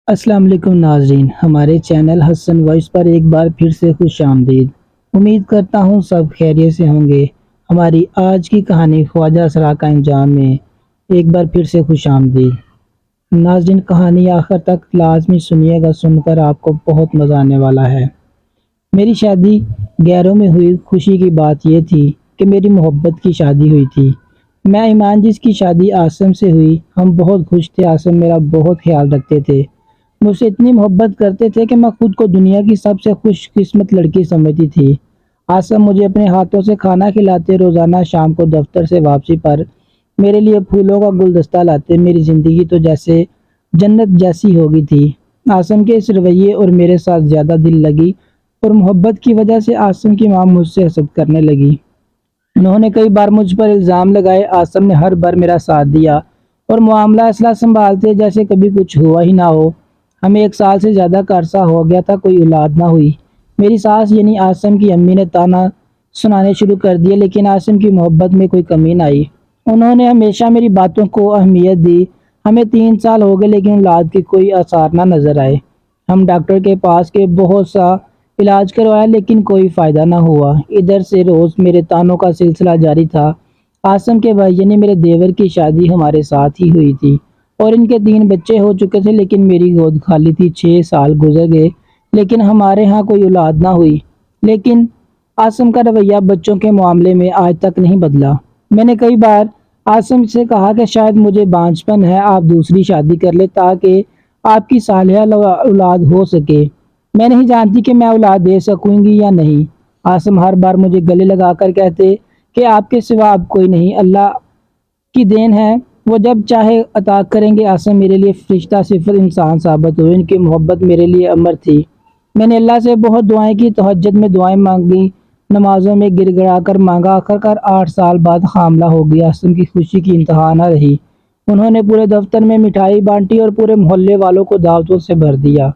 السلام علیکم ناظرین، ہمارے چینل حسن وائس پر ایک بار پھر سے خوش آمدید۔ امید کرتا ہوں سب خیریت سے ہوں گے۔ ہماری آج کی کہانی خواجہ اسرار کا انجام میں ایک بار پھر سے خوش آمدید۔ ناظرین، کہانی آخر تک لازمی سنیے گا، سن کر آپ کو بہت مزہ آنے والا ہے۔ میری شادی غیروں میں ہوئی خوشی کی بات یہ تھی کہ میری محبت کی شادی ہوئی تھی۔ میں ایمان جس کی شادی آسم سے ہوئی، ہم بہت خوش تھے۔ آسم میرا بہت خیال رکھتے تھے، مجھ سے اتنی محبت کرتے تھے کہ میں خود کو دنیا کی سب سے خوش قسمت لڑکی سمجھتی تھی۔ آسم مجھے اپنے ہاتھوں سے کھانا کھلاتے، روزانہ شام کو دفتر سے واپسی پر میرے لیے پھولوں کا گلدستہ لاتے۔ میری زندگی تو جیسے جنت جیسی ہو گئی تھی۔ آسم کے اس رویے اور میرے ساتھ زیادہ دل لگی اور محبت کی وجہ سے آسم کی ماں مجھ سے حسد کرنے لگی۔ انہوں نے کئی بار مجھ پر الزام لگائے۔ آسم نے ہر بار میرا ساتھ دیا اور معاملہ اصلاح سنبھالتے جیسے کبھی کچھ ہوا ہی نہ ہو۔ ہمیں 1 سال سے زیادہ کا عرصہ ہو گیا تھا، کوئی اولاد نہ ہوئی۔ میری ساس یعنی آسم کی امی نے تانا سنانے شروع کر دیے، لیکن آسم کی محبت میں کوئی کمی نہ آئی۔ انہوں نے ہمیشہ میری باتوں کو اہمیت دی۔ ہمیں 3 سال ہو گئے لیکن اولاد کے کوئی آثار نہ نظر آئے۔ ہم ڈاکٹر کے پاس کے بہت سا علاج کروایا لیکن کوئی فائدہ نہ ہوا۔ ادھر سے روز میرے تانوں کا سلسلہ جاری تھا۔ آسم کے بھائی یعنی میرے دیور کی شادی ہمارے ساتھ ہی ہوئی تھی اور ان کے 3 بچے ہو چکے تھے، لیکن میری گود خالی تھی۔ 6 سال گزر گئے لیکن ہمارے ہاں کوئی اولاد نہ ہوئی۔ لیکن آسم کا رویہ بچوں کے معاملے میں آج تک نہیں بدلا۔ میں نے کئی بار آسم سے کہا کہ شاید مجھے بانجھپن ہے، آپ دوسری شادی کر لیں تاکہ آپ کی صالحہ اولاد ہو سکے۔ میں نہیں جانتی کہ میں اولاد دے سکوں گی یا نہیں۔ آسم ہر بار مجھے گلے لگا کر کہتے کہ آپ کے سوا اب کوئی نہیں، اللہ کی دین ہے، وہ جب چاہے عطا کریں گے۔ آسم میرے لیے فرشتہ صفر انسان ثابت ہوئے۔ ان کی محبت میرے لیے امر تھی۔ میں نے اللہ سے بہت دعائیں کی، تہجد میں دعائیں مانگی، نمازوں میں گر گڑا کر مانگا۔ آخرکار 8 سال بعد حاملہ ہو گئی۔ آسم کی خوشی کی انتہا نہ رہی۔ انہوں نے پورے دفتر میں مٹھائی بانٹی اور پورے محلے والوں کو دعوتوں سے بھر دیا،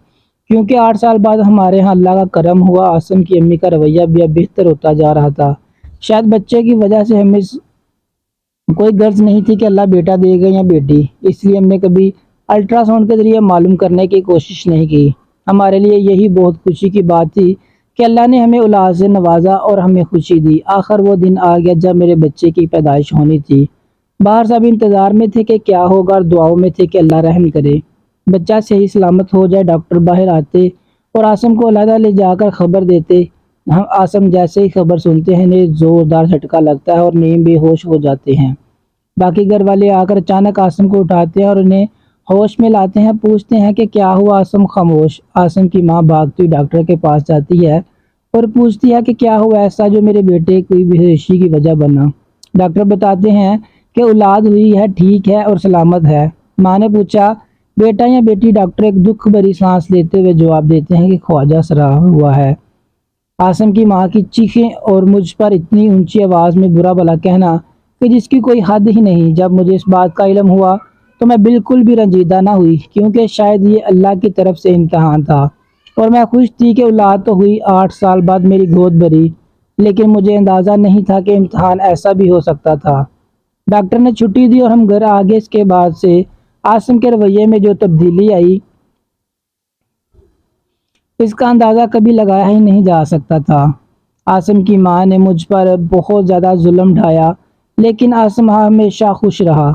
کیونکہ 8 سال بعد ہمارے ہاں اللہ کا کرم ہوا۔ آسم کی امی کا رویہ بھی اب بہتر ہوتا جا رہا تھا۔ شاید بچے کی وجہ سے ہمیں کوئی غرض نہیں تھی کہ اللہ بیٹا دے گا یا بیٹی، اس لیے ہم نے کبھی الٹرا ساؤنڈ کے ذریعے معلوم کرنے کی کوشش نہیں کی۔ ہمارے لیے یہی بہت خوشی کی بات تھی کہ اللہ نے ہمیں اولاد سے نوازا اور ہمیں خوشی دی۔ آخر وہ دن آ گیا جب میرے بچے کی پیدائش ہونی تھی۔ باہر سب انتظار میں تھے کہ کیا ہوگا اور دعاؤں میں تھے کہ اللہ رحم کرے، بچہ صحیح سلامت ہو جائے۔ ڈاکٹر باہر آتے اور آسم کو علیحدہ لے جا کر خبر دیتے۔ ہم آسم جیسے ہی خبر سنتے ہیں انہیں زوردار جھٹکا لگتا ہے اور نیم بے ہوش ہو جاتے ہیں۔ باقی گھر والے آ کر اچانک آسم کو اٹھاتے ہیں اور انہیں ہوش میں لاتے ہیں، پوچھتے ہیں کہ کیا ہوا۔ آسم خاموش۔ آسم کی ماں بھاگتی ہوئی ڈاکٹر کے پاس جاتی ہے اور پوچھتی ہے کہ کیا ہوا ایسا جو میرے بیٹے کوئی بے ہوشی کی وجہ بنا۔ ڈاکٹر بتاتے ہیں کہ اولاد ہوئی ہے، ٹھیک ہے اور سلامت ہے۔ ماں نے پوچھا بیٹا یا بیٹی؟ ڈاکٹر ایک دکھ بھری سانس لیتے ہوئے جواب دیتے ہیں کہ خواجہ اسرار ہوا ہے۔ آسم کی ماں کی چیخیں اور مجھ پر اتنی اونچی آواز میں برا بھلا کہنا کہ جس کی کوئی حد ہی نہیں۔ جب مجھے اس بات کا علم ہوا تو میں بالکل بھی رنجیدہ نہ ہوئی، کیونکہ شاید یہ اللہ کی طرف سے امتحان تھا اور میں خوش تھی کہ اولاد تو ہوئی۔ 8 سال بعد میری گود بھری، لیکن مجھے اندازہ نہیں تھا کہ امتحان ایسا بھی ہو سکتا تھا۔ ڈاکٹر نے چھٹی دی اور ہم گھر آ گئے۔ اس کے بعد سے آسم کے رویے میں جو تبدیلی آئی اس کا اندازہ کبھی لگایا ہی نہیں جا سکتا تھا۔ آسم کی ماں نے مجھ پر بہت زیادہ ظلم ڈھایا، لیکن آسم ہمیشہ خوش رہا،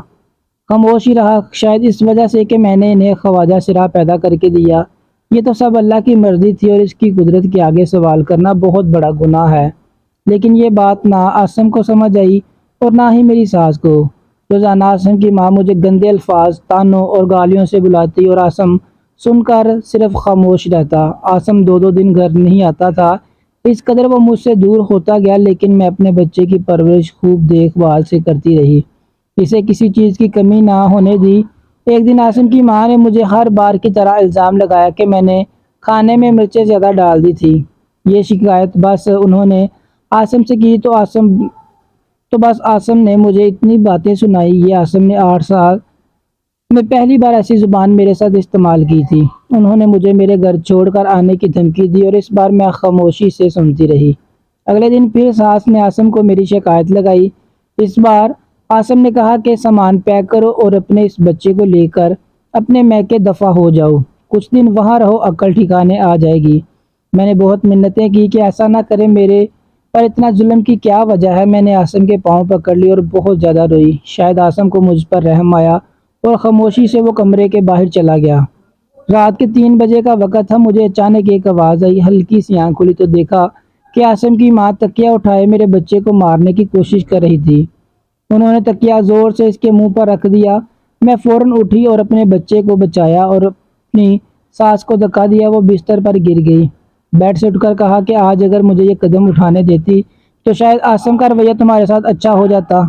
خاموش ہی رہا۔ شاید اس وجہ سے کہ میں نے انہیں خواجہ اسرار پیدا کر کے دیا۔ یہ تو سب اللہ کی مرضی تھی اور اس کی قدرت کے آگے سوال کرنا بہت بڑا گناہ ہے۔ لیکن یہ بات نہ آسم کو سمجھ آئی اور نہ ہی میری ساس کو۔ روزانہ آسم کی ماں مجھے گندے الفاظ، طعنوں اور گالیوں سے بلاتی اور آسم سن کر صرف خاموش رہتا۔ آسم 2 دن گھر نہیں آتا تھا، اس قدر وہ مجھ سے دور ہوتا گیا، لیکن میں اپنے بچے کی پرورش خوب دیکھ بھال سے کرتی رہی، اسے کسی چیز کی کمی نہ ہونے دی۔ ایک دن آسم کی ماں نے مجھے ہر بار کی طرح الزام لگایا کہ میں نے کھانے میں مرچیں زیادہ ڈال دی تھی۔ یہ شکایت بس انہوں نے آسم سے کی تو بس آسم نے مجھے اتنی باتیں سنائی۔ یہ آسم نے 8 سال میں پہلی بار ایسی زبان میرے ساتھ استعمال کی تھی۔ انہوں نے مجھے میرے گھر چھوڑ کر آنے کی دھمکی دی اور اس بار میں خاموشی سے سنتی رہی۔ اگلے دن پھر ساس نے آسم کو میری شکایت لگائی۔ اس بار آسم نے کہا کہ سامان پیک کرو اور اپنے اس بچے کو لے کر اپنے میکے دفع ہو جاؤ۔ کچھ دن وہاں رہو، عقل ٹھکانے آ جائے گی۔ میں نے بہت منتیں کی کہ ایسا نہ کرے، میرے پر اتنا ظلم کی کیا وجہ ہے؟ میں نے عاصم کے پاؤں پکڑ لی اور بہت زیادہ روئی۔ شاید عاصم کو مجھ پر رحم آیا اور خاموشی سے وہ کمرے کے باہر چلا گیا۔ رات کے 3 بجے کا وقت تھا، مجھے اچانک ایک آواز آئی۔ ہلکی سی آنکھ کھلی تو دیکھا کہ عاصم کی ماں تکیہ اٹھائے میرے بچے کو مارنے کی کوشش کر رہی تھی۔ انہوں نے تکیہ زور سے اس کے منہ پر رکھ دیا۔ میں فوراً اٹھی اور اپنے بچے کو بچایا اور اپنی ساس کو دھکا دیا، وہ بستر پر گر گئی۔ بیڈ سے اٹھ کر کہا کہ آج اگر مجھے یہ قدم اٹھانے دیتی تو شاید عاصم کا رویہ تمہارے ساتھ اچھا ہو جاتا،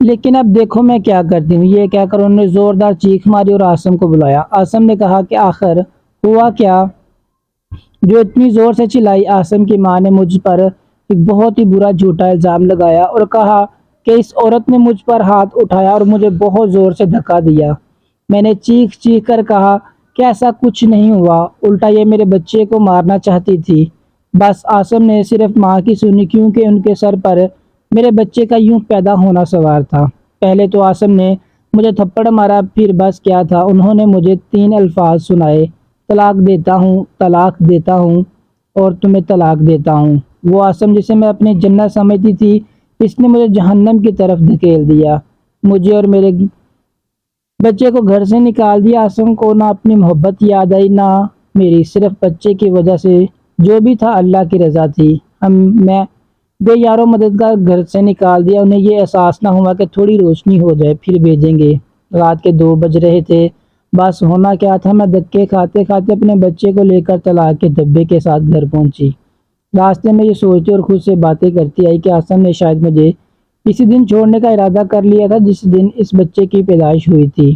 لیکن اب دیکھو میں کیا کرتی ہوں۔ یہ کہہ کر انہوں نے زوردار چیخ ماری اور عاصم کو بلایا۔ عاصم نے کہا کہ آخر ہوا کیا جو اتنی زور سے چلائی؟ عاصم کی ماں نے مجھ پر ایک بہت ہی برا جھوٹا الزام لگایا اور کہا کہ اس عورت نے مجھ پر ہاتھ اٹھایا اور مجھے بہت زور سے دھکا دیا۔ میں نے چیخ چیخ کر کہا کہ ایسا کچھ نہیں ہوا، الٹا یہ میرے بچے کو مارنا چاہتی تھی۔ بس عاصم نے صرف ماں کی سنی، کیونکہ ان کے سر پر میرے بچے کا یوں پیدا ہونا سوار تھا۔ پہلے تو عاصم نے مجھے تھپڑ مارا، پھر بس کیا تھا، انہوں نے مجھے 3 الفاظ سنائے: طلاق دیتا ہوں اور تمہیں طلاق دیتا ہوں۔ وہ عاصم جسے میں اپنی جنت سمجھتی تھی، اس نے مجھے جہنم کی طرف دھکیل دیا۔ مجھے اور میرے بچے کو گھر سے نکال دیا۔ عاصم کو نہ اپنی محبت یاد آئی نہ میری، صرف بچے کی وجہ سے جو بھی تھا اللہ کی رضا تھی۔ میں بے یارو مددگار گھر سے نکال دیا، انہیں یہ احساس نہ ہوا کہ تھوڑی روشنی ہو جائے پھر بھیجیں گے۔ رات کے 2 بج رہے تھے، بس ہونا کیا تھا، میں دھکے کھاتے کھاتے اپنے بچے کو لے کر طلاق کے دبے کے ساتھ گھر پہنچی۔ راستے میں یہ سوچتی اور خود سے باتیں کرتی آئی کہ عاصم نے شاید مجھے اسی دن چھوڑنے کا ارادہ کر لیا تھا جس دن اس بچے کی پیدائش ہوئی تھی۔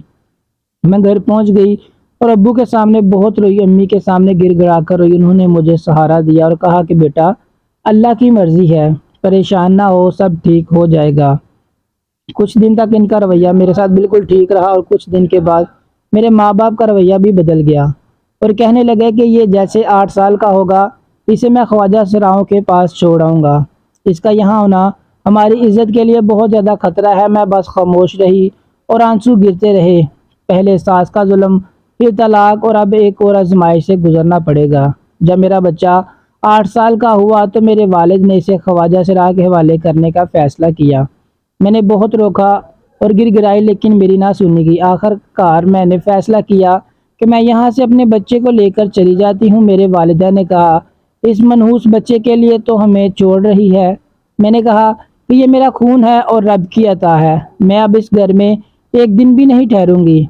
میں گھر پہنچ گئی اور ابو کے سامنے بہت روئی، امی کے سامنے گر گڑا کر روئی۔ انہوں نے مجھے سہارا دیا اور کہا کہ بیٹا اللہ کی مرضی ہے، پریشان نہ ہو، سب ٹھیک ہو جائے گا۔ کچھ دن تک ان کا رویہ میرے ساتھ بالکل ٹھیک رہا اور کچھ دن کے بعد میرے ماں باپ کا رویہ بھی بدل گیا اور کہنے لگے کہ یہ جیسے 8 سال کا ہوگا اسے میں خواجہ سراؤں کے پاس چھوڑ آؤں گا، اس کا یہاں ہونا ہماری عزت کے لیے بہت زیادہ خطرہ ہے۔ میں بس خاموش رہی اور آنسو گرتے رہے۔ پہلے ساس کا ظلم، پھر طلاق اور اب ایک اور آزمائش سے گزرنا پڑے گا۔ جب میرا بچہ 8 سال کا ہوا تو میرے والد نے اسے خواجہ سراء کے حوالے کرنے کا فیصلہ کیا۔ میں نے بہت روکا اور گر گرائی لیکن میری نہ سنی گئی۔ آخر کار میں نے فیصلہ کیا کہ میں یہاں سے اپنے بچے کو لے کر چلی جاتی ہوں۔ میرے والدہ نے کہا اس منحوس بچے کے لیے تو ہمیں چھوڑ رہی ہے؟ میں نے کہا کہ یہ میرا خون ہے اور رب کی عطا ہے، میں اب اس گھر میں ایک دن بھی نہیں ٹھہروں گی۔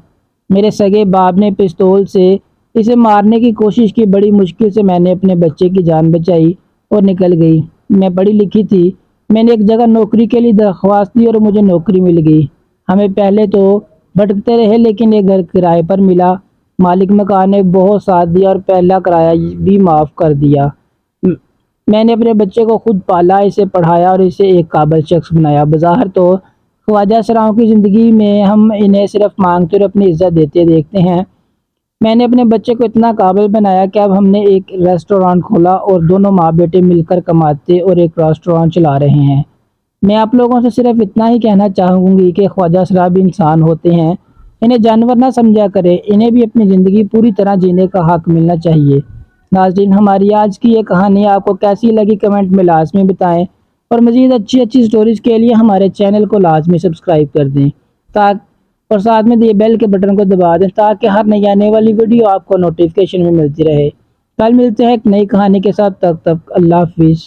میرے سگے باپ نے پستول سے اسے مارنے کی کوشش کی، بڑی مشکل سے میں نے اپنے بچے کی جان بچائی اور نکل گئی۔ میں پڑھی لکھی تھی، میں نے ایک جگہ نوکری کے لیے درخواست دی اور مجھے نوکری مل گئی۔ ہمیں پہلے تو بھٹکتے رہے لیکن یہ گھر کرائے پر ملا۔ مالک مکان نے بہت ساتھ دیا اور پہلا کرایہ بھی معاف کر دیا۔ میں نے اپنے بچے کو خود پالا، اسے پڑھایا اور اسے ایک قابل شخص بنایا۔ بظاہر تو خواجہ سراؤں کی زندگی میں ہم انہیں صرف مانگتے اور اپنی عزت دیتے دیکھتے ہیں، میں نے اپنے بچے کو اتنا قابل بنایا کہ اب ہم نے ایک ریسٹورانٹ کھولا اور دونوں ماں بیٹے مل کر کماتے اور ایک ریسٹورانٹ چلا رہے ہیں۔ میں آپ لوگوں سے صرف اتنا ہی کہنا چاہوں گی کہ خواجہ سراء بھی انسان ہوتے ہیں، انہیں جانور نہ سمجھا کرے، انہیں بھی اپنی زندگی پوری طرح جینے کا حق ملنا چاہیے۔ ناظرین، ہماری آج کی یہ کہانی آپ کو کیسی لگی کمنٹ میں لازمی بتائیں اور مزید اچھی سٹوریز کے لیے ہمارے چینل کو لازمی سبسکرائب کر دیں اور ساتھ میں دیے بیل کے بٹن کو دبا دیں تاکہ ہر نئی آنے والی ویڈیو آپ کو نوٹیفیکیشن میں ملتی رہے۔ کل ملتے ہیں ایک نئی کہانی کے ساتھ، تب تک اللہ حافظ۔